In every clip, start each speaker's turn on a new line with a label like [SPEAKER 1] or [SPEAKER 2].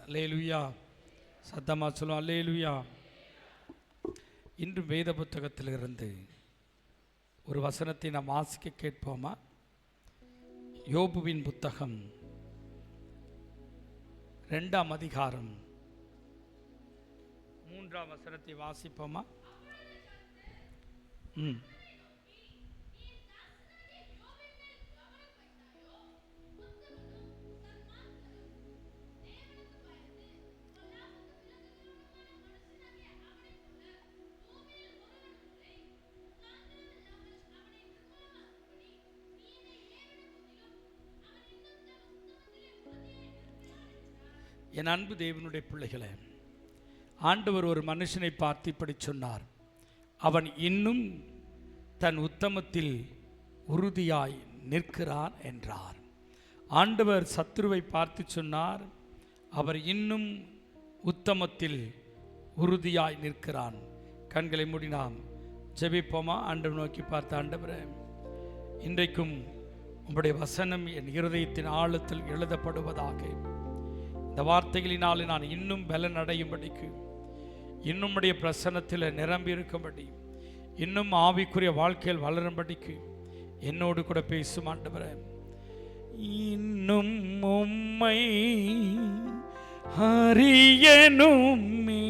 [SPEAKER 1] அல்லேலூயா. சத்தமா சொல்லுவோம் அல்லேலூயா. இன்று வேத புத்தகத்திலிருந்து ஒரு வசனத்தை நாம் வாசிக்க கேட்போமா? யோபுவின் புத்தகம் 2ஆம் அதிகாரம் 3ஆம் வசனத்தை வாசிப்போமா? என் அன்பு தேவனுடைய பிள்ளைகளே, ஆண்டவர் ஒரு மனுஷனை பார்த்து இப்படி சொன்னார், அவன் இன்னும் தன் உத்தமத்தில் உறுதியாய் நிற்கிறான் என்றார். ஆண்டவர் சத்துருவை பார்த்து சொன்னார், அவர் இன்னும் உத்தமத்தில் உறுதியாய் நிற்கிறான். கண்களை மூடி நாம் ஜெபிப்போமா? ஆண்டவர் நோக்கி பார்த்த ஆண்டவரே, இன்றைக்கும் உம்முடைய வசனம் என் இருதயத்தின் ஆழத்தில் எழுதப்படுவதாக. இந்த வார்த்தைகளினால் நான் இன்னும் பலன் அடையும்படிக்கு, இன்னும் உடைய பிரசன்னத்தில் நிரம்பி இருக்கும்படி, இன்னும் ஆவிக்குரிய வாழ்க்கையில் வளரும்படிக்கு என்னோடு கூட பேசும் ஆண்டவரே. இன்னும் உம்மை அறியணுமே,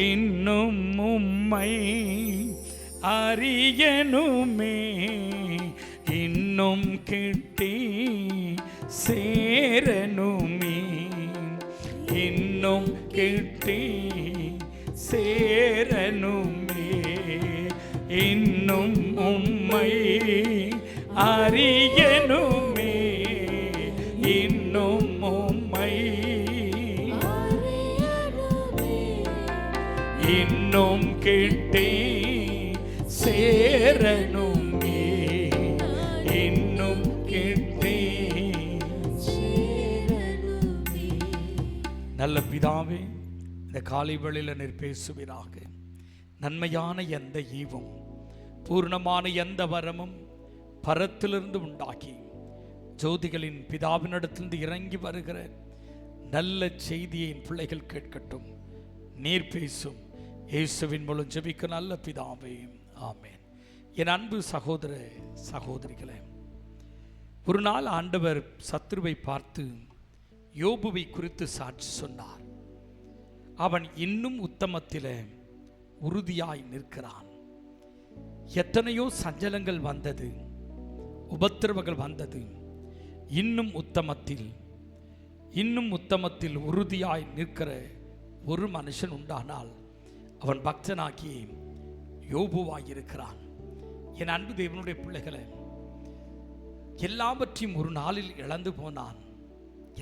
[SPEAKER 1] இன்னும் உம்மை அறியணுமே, இன்னும் கிட்டி சேரணுமே, இன்னும் கிட்டி சேரணுமே, இன்னும் உம்மை அறியணுமே, இன்னும் உம்மை இன்னும் கிட்டி சேரணுமே, இன்னும் கிட்டி. நல்ல பிதாவே, இந்த காலை வேளையில் நீர் பேசுவீராக. நன்மையான எந்த ஈவும் பூர்ணமான எந்த வரமும் பரத்திலிருந்து உண்டாக்கி ஜோதிகளின் பிதாவினிடத்திலிருந்து இறங்கி வருகிற நல்ல செய்தியை என் பிள்ளைகள் கேட்கட்டும். நீர் பேசும் இயேசுவின் மூலம் ஜெபிக்க நல்ல பிதாவே, ஆமென். என் அன்பு சகோதர சகோதரிகளே, ஒரு நாள் ஆண்டவர் சத்துருவை பார்த்து யோபுவை குறித்து சாட்சி சொன்னார். அவன் இன்னும் உத்தமத்திலே உறுதியாய் நிற்கிறான். எத்தனையோ சஞ்சலங்கள் வந்தது, உபத்திரவங்கள் வந்தது, இன்னும் உத்தமத்தில் உறுதியாய் நிற்கிற ஒரு மனுஷன் உண்டானால் அவன் பக்தனாகி யோபுவாயிருக்கிறான். என் அன்பு தேவனுடைய பிள்ளைகளை, எல்லாவற்றையும் ஒரு நாளில் இழந்து போனான்.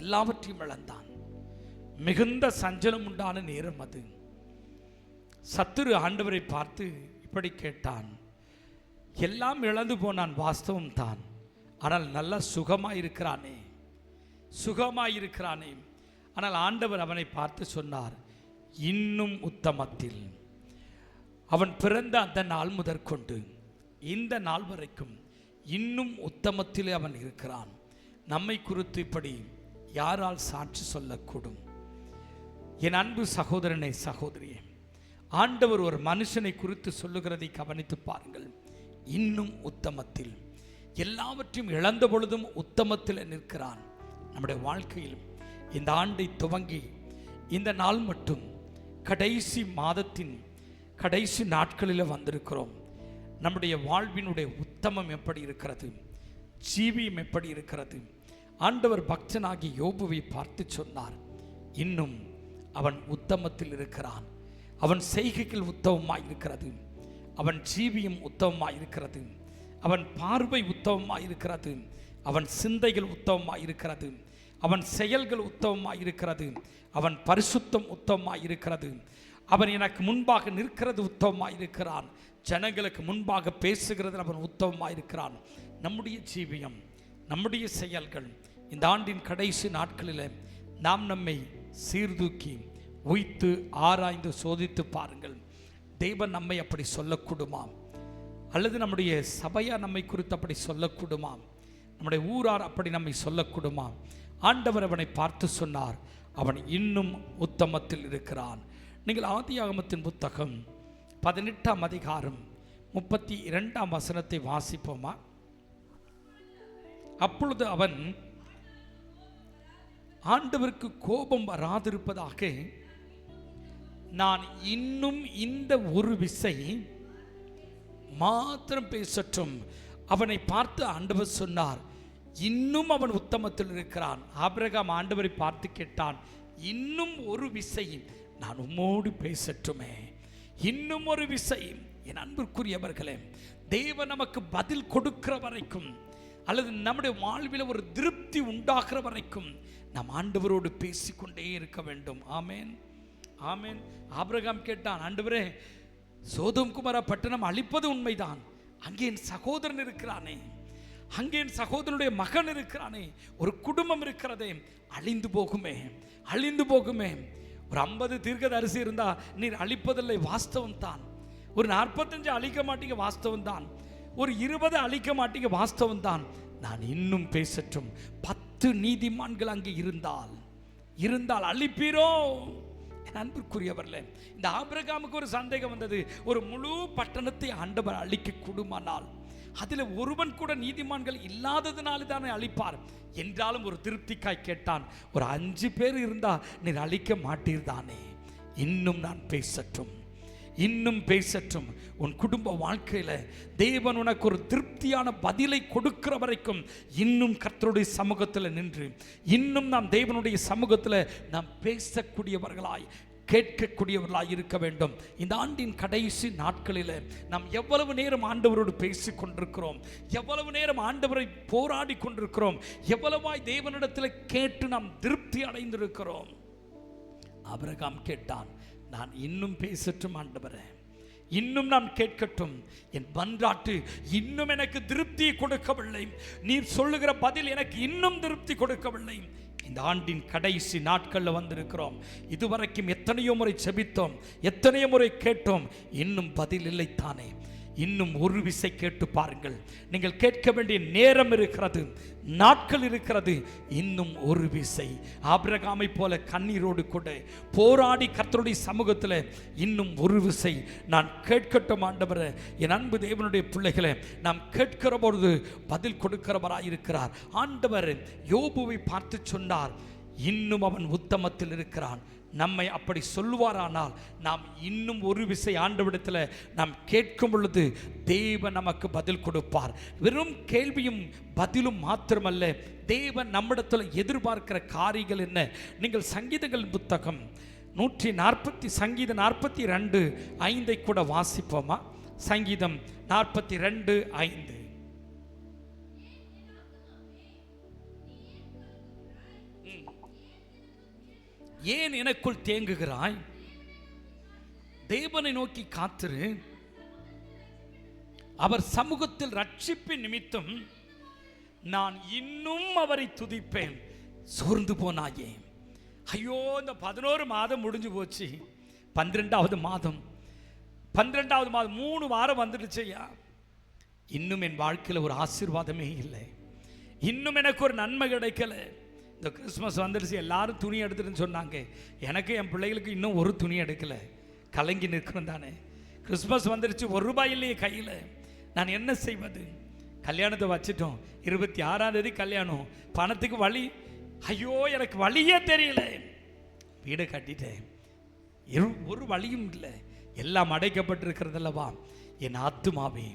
[SPEAKER 1] எல்லாவற்றையும் இழந்தான். மிகுந்த சஞ்சலம் உண்டான நேரம் அது. சத்துரு ஆண்டவரை பார்த்து இப்படி கேட்டான், எல்லாம் இழந்து போனான், வாஸ்தவம் தான், ஆனால் நல்லா சுகமாயிருக்கிறானே. ஆனால் ஆண்டவர் அவனை பார்த்து சொன்னார், இன்னும் உத்தமத்தில். அவன் பிறந்த அந்த நாள் முதற்கொண்டு இந்த நாள் வரைக்கும் இன்னும் உத்தமத்திலே அவன் இருக்கிறான். நம்மை குறித்து இப்படி யாரால் சாட்சி சொல்லக்கூடும்? என் அன்பு சகோதரனே சகோதரியே, ஆண்டவர் ஒரு மனுஷனை குறித்து சொல்லுகிறதை கவனித்து பாருங்கள். இன்னும் உத்தமத்தில், எல்லாவற்றையும் இழந்த பொழுதும் உத்தமத்தில் நிற்கிறான். நம்முடைய வாழ்க்கையில் இந்த ஆண்டை துவங்கி இந்த நாள் மட்டும் கடைசி மாதத்தின் கடைசி நாட்களில் வந்திருக்கிறோம். நம்முடைய வாழ்வினுடைய உத்தமம் எப்படி இருக்கிறது? ஜீவியம் எப்படி இருக்கிறது? ஆண்டவர் பக்தனாகி யோபுவை பார்த்து சொன்னார், இன்னும் அவன் உத்தமத்தில் இருக்கிறான். அவன் செய்கைகள் உத்தமமாய் இருக்கிறது, அவன் ஜீவியம் உத்தமமாய் இருக்கிறது, அவன் பார்வை உத்தமமாய் இருக்கிறது, அவன் சிந்தைகள் உத்தமமாய் இருக்கிறது, அவன் செயல்கள் உத்தமமாய் இருக்கிறது, அவன் பரிசுத்தம் உத்தமமாய் இருக்கிறது, அவன் எனக்கு முன்பாக நிற்கிறது உத்தமமாய் இருக்கிறான், ஜனங்களுக்கு முன்பாக பேசுகிறது அவன் உத்தமமாய் இருக்கிறான். நம்முடைய ஜீவியம், நம்முடைய செயல்கள் இந்த ஆண்டின் கடைசி நாட்களில் நாம் நம்மை சீர்தூக்கி உய்த்து ஆராய்ந்து சோதித்து பாருங்கள். தேவன் நம்மை அப்படி சொல்லக்கூடுமா? அல்லது நம்முடைய சபையா நம்மை குறித்து அப்படி சொல்லக்கூடுமா? நம்முடைய ஊரார் அப்படி நம்மை சொல்லக்கூடுமா? ஆண்டவர் அவனை பார்த்து சொன்னார், அவன் இன்னும் உத்தமத்தில் இருக்கிறான். நீங்கள் ஆதியாகமத்தின் புத்தகம் 18ஆம் அதிகாரம் 32ஆம் வசனத்தை வாசிப்போமா? அப்பொழுது அவன் ஆண்டவருக்கு கோபம் வராதிருப்பதாக நான் இன்னும் இந்த ஒரு விசை மாத்திரம் பேசட்டும். அவனை பார்த்து ஆண்டவர் சொன்னார், இன்னும் அவன் உத்தமத்தில் இருக்கிறான். ஆபிரகாம் ஆண்டவரை பார்த்து கேட்டான், இன்னும் ஒரு விசை நான் உம்மோடு பேசட்டுமே, இன்னும் ஒரு விசை. என் அன்பிற்குரியவர்களே, தேவன் நமக்கு பதில் கொடுக்கிற வரைக்கும் அல்லது நம்முடைய வாழ்வில் ஒரு திருப்தி உண்டாகிற வரைக்கும் நாம் ஆண்டவரோடு பேசிக்கொண்டே இருக்க வேண்டும். ஆமேன், ஆமேன். ஆபிரகாம் கேட்டான், ஆண்டவரே, சோதோம் குமார பட்டணம் அழிப்பது உண்மைதான், அங்கே என் சகோதரன் இருக்கிறானே, அங்கே என் சகோதரனுடைய மகன் இருக்கிறானே, ஒரு குடும்பம் இருக்கிறதே, அழிந்து போகுமே, அழிந்து போகுமே. ஒரு 50 தீர்க்கதரிசி இருந்தா நீர் அழிப்பதில்லை, வாஸ்தவம் தான். ஒரு 45 அழிக்க மாட்டீங்க, வாஸ்தவம் தான். ஒரு 20 அழிக்க மாட்டீங்க, வாஸ்தவம் தான். நான் இன்னும் பேசட்டும். 10 நீதிமான்கள் அங்கே இருந்தால் அழிப்பீரோ? அன்பிற்குரியவர்களே, இந்த ஆபிரகாமுக்கு ஒரு சந்தேகம் வந்தது. ஒரு முழு பட்டணத்தை ஆண்டவர் அழிக்க கூடுமானால் அதில் ஒருவன் கூட நீதிமான்கள் இல்லாததுனால தானே அழிப்பார் என்றாலும் ஒரு திருப்திக்காய் கேட்டான், ஒரு 5 பேர் இருந்தா நீர் அழிக்க மாட்டீர் தானே? இன்னும் நான் பேசட்டும், இன்னும் பேசட்டும். உன் குடும்ப வாழ்க்கையில் தேவன் உனக்கு ஒரு திருப்தியான பதிலை கொடுக்கிற வரைக்கும் இன்னும் கர்த்தருடைய சமூகத்தில் நின்று, இன்னும் நாம் தேவனுடைய சமூகத்தில் நாம் பேசக்கூடியவர்களாய், கேட்கக்கூடியவர்களாய் இருக்க வேண்டும். இந்த ஆண்டின் கடைசி நாட்களில் நாம் எவ்வளவு நேரம் ஆண்டவரோடு பேசி கொண்டிருக்கிறோம், எவ்வளவு நேரம் ஆண்டவரை போராடி கொண்டிருக்கிறோம், எவ்வளவாய் தேவனிடத்தில் கேட்டு நாம் திருப்தி அடைந்திருக்கிறோம். ஆபிரகாம் கேட்டான், நான் இன்னும் பேசட்டும் ஆண்டவரே, இன்னும் நான் கேட்கட்டும். என் மன்றாட்டு இன்னும் எனக்கு திருப்தி கொடுக்கவில்லை, நீர் சொல்லுகிற பதில் எனக்கு இன்னும் திருப்தி கொடுக்கவில்லை. இந்த ஆண்டின் கடைசி நாட்களில் வந்திருக்கிறோம். இதுவரைக்கும் எத்தனையோ முறை செபித்தோம், எத்தனையோ முறை கேட்டோம், இன்னும் பதில் இல்லை தானே? இன்னும் ஒரு விசை கேட்டு பாருங்கள். நீங்கள் கேட்க வேண்டிய நேரம் இருக்கிறது, நாட்கள் இருக்கிறது. இன்னும் ஒரு விசை ஆபிரகாமை போல கண்ணீரோடு கூட போராடி கர்த்தருடைய சமூகத்தில் இன்னும் ஒரு விசை நான் கேட்கட்டும் ஆண்டவரே. என் அன்பு தேவனுடைய பிள்ளைகளை, நாம் கேட்கிற பொழுது பதில் கொடுக்கிறவராய் இருக்கிறார் ஆண்டவர். யோபுவை பார்த்து சொன்னார், இன்னும் அவன் உத்தமத்தில் இருக்கிறான். நம்மை அப்படி சொல்லுவாரானால் நாம் இன்னும் ஒரு விசை ஆண்டவரிடத்தில் நாம் கேட்கும் பொழுது தேவன் நமக்கு பதில் கொடுப்பார். வெறும் கேள்வியும் பதிலும் மாத்திரமல்ல, தேவன் நம்மிடத்தில் எதிர்பார்க்கிற காரியங்கள் என்ன? நீங்கள் சங்கீதங்கள் புத்தகம் 140 சங்கீதம் 42:5 கூட வாசிப்போமா? சங்கீதம் 42:5. ஏன் எனக்குள் தேங்குகிறாய்? தேவனை நோக்கி காத்திரு, அவர் சமூகத்தில் ரட்சிப்பின் நிமித்தம் நான் இன்னும் அவரை துதிப்பேன். சோர்ந்து போனாயே, ஐயோ இந்த 11 மாதம் முடிஞ்சு போச்சு, 12வது மாதம் 3 வாரம் வந்துடுச்சையா, இன்னும் என் வாழ்க்கையில் ஒரு ஆசீர்வாதமே இல்லை, இன்னும் எனக்கு ஒரு நன்மை கிடைக்கல. இந்த கிறிஸ்மஸ் வந்துடுச்சு, எல்லாரும் துணி எடுத்துட்டுன்னு சொன்னாங்க. எனக்கு என் பிள்ளைகளுக்கு இன்னும் ஒரு துணி எடுக்கலை, கலங்கி நிற்கணும் தானே. கிறிஸ்மஸ் வந்துடுச்சு, ₹1 இல்லையே கையில், நான் என்ன செய்வது? கல்யாணத்தை வச்சுட்டோம், 26ஆம் தேதி கல்யாணம், பணத்துக்கு வழி, ஐயோ எனக்கு வழியே தெரியல. வீடை கட்டிட்டேன், ஒரு வழியும் இல்லை, எல்லாம் அடைக்கப்பட்டிருக்கிறதல்லவா. என் ஆத்துமாவே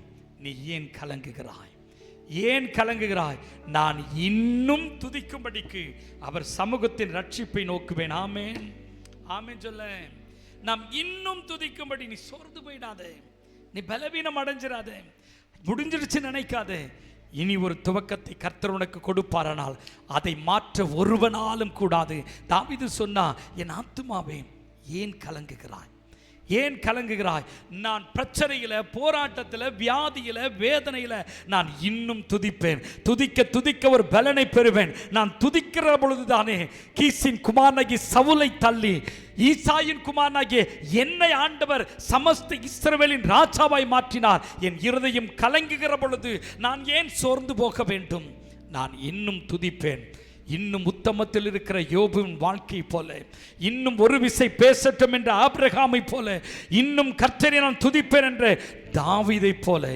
[SPEAKER 1] நீ ஏன் கலங்குகிறாய்? ஏன் கலங்குகிறாய்? நான் இன்னும் துதிக்கும்படிக்கு அவர் சமூகத்தின் ரட்சிப்பை நோக்குவேன். ஆமேன், ஆமேன் சொல்ல. நாம் இன்னும் துதிக்கும்படி. நீ சோர்ந்து போயிடாதே, நீ பலவீனம் அடைஞ்சிடாதே, முடிஞ்சிருச்சு நினைக்காதே. இனி ஒரு துவக்கத்தை கர்த்தர் உனக்கு கொடுப்பாரானால் அதை மாற்ற ஒருவனாலும் கூடாது. தாவீது சொன்னா, என் ஆத்துமாவே ஏன் கலங்குகிறாய்? ஏன் கலங்குகிறாய்? நான் பிரச்சனையில், போராட்டத்தில், வியாதியில், வேதனையில் நான் இன்னும் துதிப்பேன். துதிக்க துதிக்க ஒரு பலனை பெறுவேன். நான் துதிக்கிற பொழுதுதானே கீசின் குமாரனாகிய சவுலை தள்ளி ஈசாயின் குமாரனாகிய என்னை ஆண்டவர் சமஸ்த இஸ்ரவேலின் ராஜாவாய் மாற்றினார். என் இருதயம் கலங்குகிற பொழுது நான் ஏன் சோர்ந்து போக வேண்டும்? நான் இன்னும் துதிப்பேன். இன்னும் உத்தமத்தில் இருக்கிற யோபுவின் வாழ்க்கை போல, இன்னும் ஒரு விசை பேசட்டும் என்ற ஆபிரகாமை போல, இன்னும் கர்த்தரை நான் துதிப்பேன் என்ற தாவீதை போல